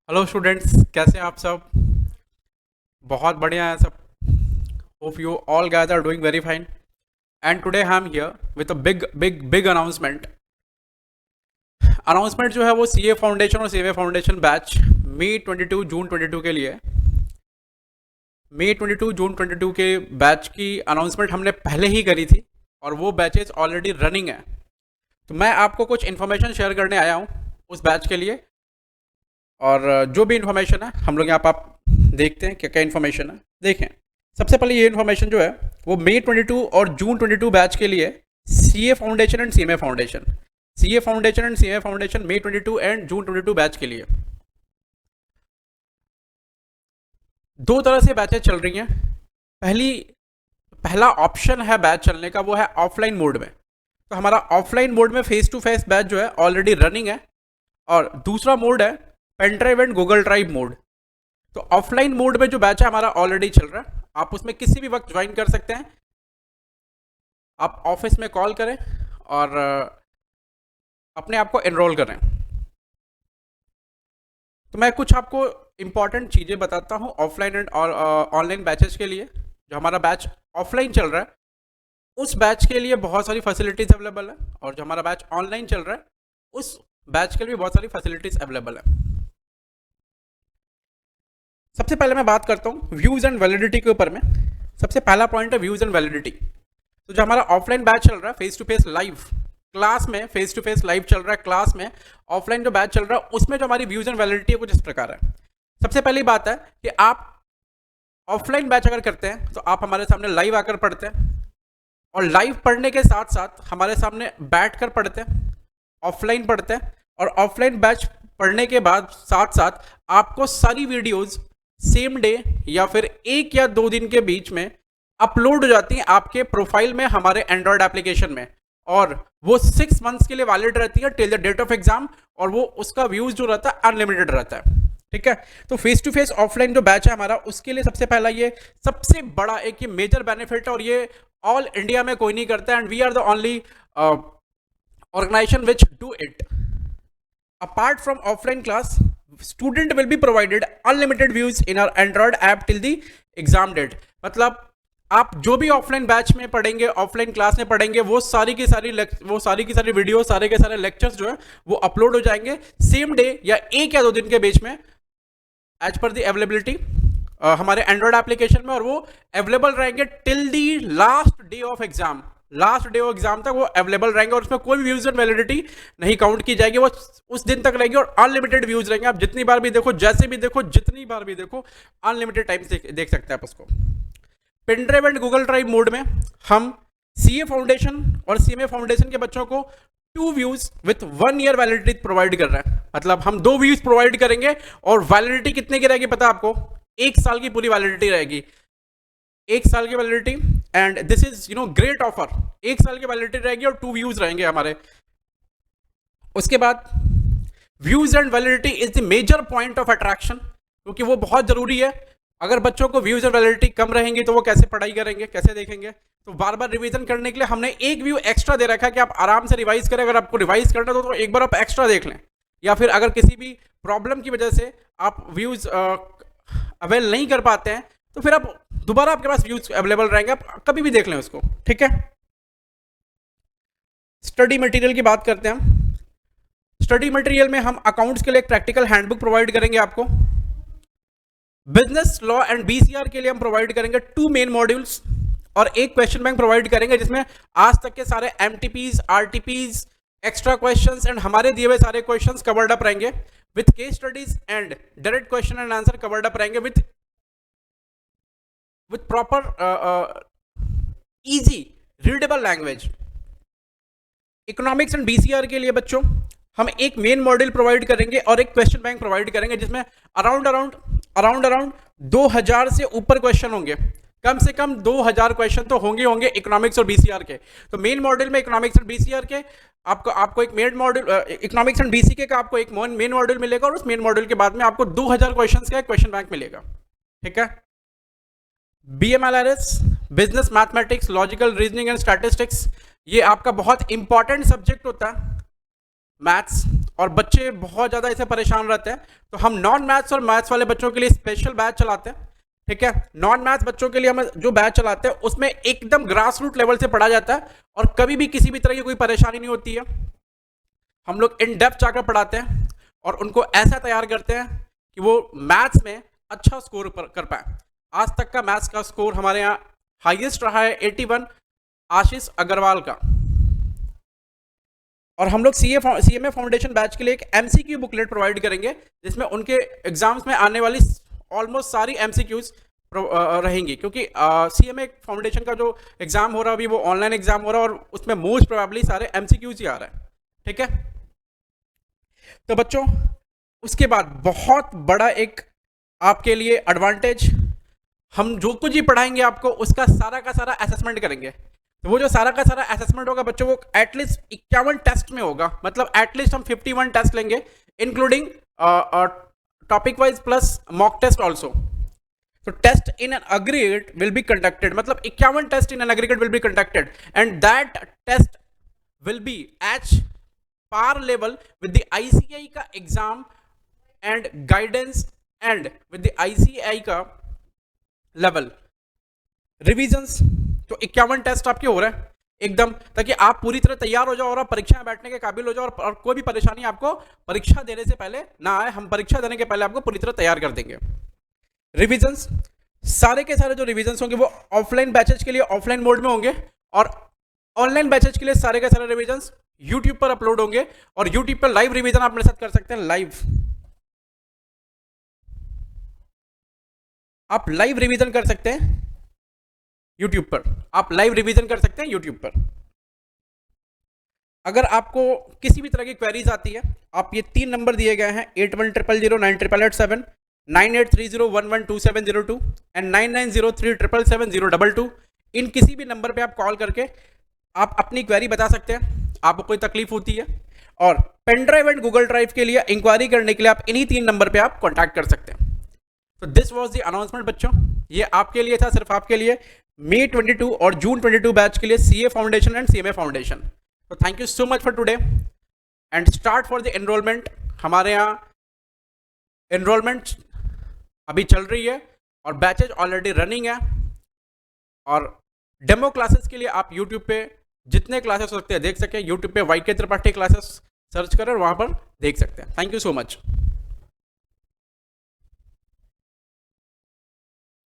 Hello students, कैसे हैं आप सब? बहुत बढ़िया है सब। Hope you all guys are doing very fine. And today I am here with a big big big announcement. Announcement जो है वो सीए फाउंडेशन और सीए फाउंडेशन बैच मई 22 जून 22 के लिए। मई 22 जून 22 के बैच की अनाउंसमेंट हमने पहले ही करी थी और वो बैचेस ऑलरेडी रनिंग है। तो मैं आपको कुछ इन्फॉर्मेशन शेयर करने आया हूँ उस बैच के लिए। और जो भी इन्फॉर्मेशन है हम लोग यहाँ पर आप देखते हैं क्या क्या इन्फॉर्मेशन है। देखें, सबसे पहले ये इन्फॉर्मेशन जो है वो मई 22 और जून 22 बैच के लिए CA foundation and CMA foundation. CA foundation and CMA foundation मई 22 एंड जून 22 बैच के लिए दो तरह से बैचेज चल रही हैं। पहला ऑप्शन है बैच चलने का, वो है ऑफलाइन मोड में। तो हमारा ऑफलाइन मोड में फेस टू फेस बैच जो है ऑलरेडी रनिंग है। और दूसरा मोड है pen drive and Google drive mode. तो ऑफलाइन मोड में जो बैच है हमारा ऑलरेडी चल रहा है, आप उसमें किसी भी वक्त ज्वाइन कर सकते हैं। आप ऑफिस में कॉल करें और अपने आप को एनरोल करें। तो मैं कुछ आपको इंपॉर्टेंट चीज़ें बताता हूँ ऑफलाइन एंड ऑनलाइन बैचेस के लिए। जो हमारा बैच ऑफलाइन चल रहा है उस बैच के लिए बहुत सारी फैसिलिटीज़ अवेलेबल है, और जो हमारा बैच ऑनलाइन चल रहा है उस बैच के लिए बहुत सारी फैसिलिटीज़ अवेलेबल है। सबसे पहले मैं बात करता हूँ व्यूज़ एंड वैलिडिटी के ऊपर में। सबसे पहला पॉइंट है व्यूज़ एंड वैलिडिटी। तो जो हमारा ऑफलाइन बैच चल रहा है face to face live class में, फेस टू फेस लाइव चल रहा है क्लास में, ऑफलाइन जो बैच चल रहा है उसमें जो हमारी व्यूज़ एंड वैलिडिटी है कुछ इस प्रकार है। सबसे पहली बात है कि आप ऑफलाइन बैच अगर करते हैं तो आप हमारे सामने लाइव आकर पढ़ते हैं, और लाइव पढ़ने के साथ साथ हमारे सामने बैठ कर पढ़ते हैं, ऑफलाइन पढ़ते हैं। और ऑफलाइन बैच पढ़ने के बाद साथ साथ आपको सारी वीडियोज़ सेम डे या फिर एक या दो दिन के बीच में अपलोड हो जाती हैं आपके प्रोफाइल में हमारे एंड्रॉयड एप्लीकेशन में, और वो 6 मंथ्स के लिए वैलिड रहती है till the date of exam, और वो उसका व्यूज जो रहता है अनलिमिटेड रहता है। ठीक है, तो फेस टू फेस ऑफलाइन जो बैच है हमारा उसके लिए सबसे पहला ये सबसे बड़ा एक ये मेजर बेनिफिट है, और ये ऑल इंडिया में कोई नहीं करता, and we are the only organization which do it. Apart from offline class, student will be provided unlimited views in our Android app till the exam date। मतलब आप जो भी ऑफलाइन बैच में पढ़ेंगे, ऑफलाइन क्लास में पढ़ेंगे, वो सारी की सारी वीडियो, सारे के सारे लेक्चर्स जो है वो अपलोड हो जाएंगे सेम डे या एक या दो दिन के बीच में एज पर द अवेलेबिलिटी हमारे एंड्रॉयड एप्लीकेशन में, और वो अवेलेबल रहेंगे till the last day of exam. Last day of exam तक वो अवेलेबल रहेंगे, और उसमें कोई भी व्यूज एंड वैलिडिटी नहीं काउंट की जाएगी, वो उस दिन तक रहेगी, और अनलिमिटेड व्यूज रहेंगे। आप जितनी बार भी देखो, जैसे भी देखो, जितनी बार भी देखो, अनलिमिटेड टाइम से देख सकते हैं आप उसको। Pen drive and Google drive mode में हम सीए फाउंडेशन और सीएमए फाउंडेशन के बच्चों को 2 views with 1 year validity provide कर रहे हैं। मतलब हम 2 व्यूज प्रोवाइड करेंगे, और वैलिडिटी कितने की रहेगी पता आपको? 1 साल की पूरी वैलिडिटी रहेगी, 1 साल की validity. And this is great offer. 1 साल की वैलिडिटी रहेगी और 2 व्यूज रहेंगे हमारे। उसके बाद views and validity is the major point of attraction, क्योंकि वो बहुत जरूरी है। अगर बच्चों को व्यूज एंड वैलिडिटी कम रहेंगी तो वो कैसे पढ़ाई करेंगे, कैसे देखेंगे? तो बार बार रिवीजन करने के लिए हमने एक व्यू एक्स्ट्रा दे रखा है कि आप आराम से रिवाइज करें। अगर आपको रिवाइज करना है तो एक बार आप एक्स्ट्रा देख लें, या फिर अगर किसी भी प्रॉब्लम की वजह से आप व्यूज अवेल नहीं कर पाते हैं तो फिर आप दोबारा आपके पास व्यूज अवेलेबल रहेंगे, आप कभी भी देख लें उसको। ठीक है, स्टडी मटेरियल की बात करते हैं हम। स्टडी मटेरियल में हम अकाउंट्स के लिए एक प्रैक्टिकल हैंडबुक प्रोवाइड करेंगे आपको। बिजनेस लॉ एंड बीसीआर के लिए हम प्रोवाइड करेंगे 2 मेन मॉड्यूल्स और एक क्वेश्चन बैंक प्रोवाइड करेंगे, जिसमें आज तक के सारे MTPs, RTPs, extra questions and हमारे दिए हुए सारे क्वेश्चंस कवर्ड अप रहेंगे with case studies, and direct question and answer covered up रहेंगे with proper easy readable language. Economics and BCR के लिए बच्चों हम एक मेन मॉड्यूल प्रोवाइड करेंगे और एक क्वेश्चन बैंक प्रोवाइड करेंगे, जिसमें अराउंड 2000 से ऊपर क्वेश्चन होंगे। कम से कम 2000 क्वेश्चन तो होंगे इकोनॉमिक्स और बीसीआर के। तो मेन मॉड्यूल में इकोनॉमिक्स एंड बीसीआर के आपको एक main module, economics and BCK का आपको एक मेन मॉड्यूल मिलेगा, और उस मेन मॉड्यूल के बाद में आपको 2000 क्वेश्चन का एक क्वेश्चन बैंक मिलेगा। ठीक है, BMLRS, business mathematics, logical reasoning and statistics, ये आपका बहुत इंपॉर्टेंट सब्जेक्ट होता है मैथ्स और बच्चे बहुत ज़्यादा इससे परेशान रहते हैं, तो हम नॉन मैथ्स और मैथ्स वाले बच्चों के लिए स्पेशल बैच चलाते हैं। ठीक है, नॉन मैथ्स बच्चों के लिए हम जो बैच चलाते हैं उसमें एकदम ग्रास रूट लेवल से पढ़ा जाता है और कभी भी किसी भी तरह की कोई परेशानी नहीं होती है। हम लोग इन डेप्थ जाकर पढ़ाते हैं और उनको ऐसा तैयार करते हैं कि वो मैथ्स में अच्छा स्कोर कर पाए। आज तक का मैथ्स का स्कोर हमारे यहाँ हाईएस्ट रहा है 81 आशीष अग्रवाल का। और हम लोग सीएमए फाउंडेशन बैच के लिए एक एमसीक्यू बुकलेट प्रोवाइड करेंगे जिसमें उनके एग्जाम्स में आने वाली ऑलमोस्ट सारी एमसीक्यूज रहेंगी, क्योंकि सीएमए फाउंडेशन का जो एग्जाम हो रहा है अभी वो ऑनलाइन एग्जाम हो रहा है और उसमें मोस्ट प्रोबेबली सारे एमसीक्यूज ही आ रहा है। ठीक है, तो बच्चों उसके बाद बहुत बड़ा एक आपके लिए एडवांटेज, हम जो कुछ ही पढ़ाएंगे आपको उसका सारा का सारा असेसमेंट करेंगे। तो वो जो सारा का सारा असेसमेंट होगा बच्चों वो एटलीस्ट 51 टेस्ट में होगा, मतलब एटलीस्ट हम 51 टेस्ट लेंगे including topic wise plus mock test also. तो test in an aggregate will be conducted, मतलब 51 test in an aggregate will be conducted and that test will be at par level with the ICI का exam and guidance and with the ICI का level revisions. तो 51 test आपके हो रहे हैं एकदम, ताकि आप पूरी तरह तैयार हो जाओ और आप परीक्षा में बैठने के काबिल हो जाओ और कोई भी परेशानी आपको परीक्षा देने से पहले ना आए। हम परीक्षा देने के पहले आपको पूरी तरह तैयार कर देंगे। रिविजन्स, सारे के सारे जो रिविजन्स होंगे वो ऑफलाइन बैचेज के लिए ऑफलाइन मोड में होंगे और ऑनलाइन बैचेज के लिए सारे के सारे रिविजन्स यूट्यूब पर अपलोड होंगे और यूट्यूब पर लाइव रिविजन आप मेरे साथ कर सकते हैं। आप लाइव रिवीजन कर सकते हैं यूट्यूब पर, आप लाइव रिवीजन कर सकते हैं यूट्यूब पर। अगर आपको किसी भी तरह की क्वेरीज आती है, आप ये 3 नंबर दिए गए हैं 8100098887 9830112702 एंड 9903777022, इन किसी भी नंबर पे आप कॉल करके आप अपनी क्वेरी बता सकते हैं, आपको कोई तकलीफ होती है। और pen drive and Google drive के लिए इंक्वायरी करने के लिए आप इन्हीं 3 नंबर पे आप कॉन्टैक्ट कर सकते हैं। तो दिस वाज द अनाउंसमेंट बच्चों, ये आपके लिए था, सिर्फ आपके लिए, मई 22 और जून 22 बैच के लिए CA foundation and CMA foundation. तो thank you so much for today and start for the enrolment. हमारे यहाँ एनरोलमेंट अभी चल रही है और बैचेज ऑलरेडी रनिंग है और डेमो क्लासेस के लिए आप यूट्यूब पे जितने क्लासेस हो सकते हैं देख सकें। यूट्यूब पे वाईके त्रिपाठी क्लासेस सर्च करें और वहाँ पर देख सकते हैं। Thank you so much.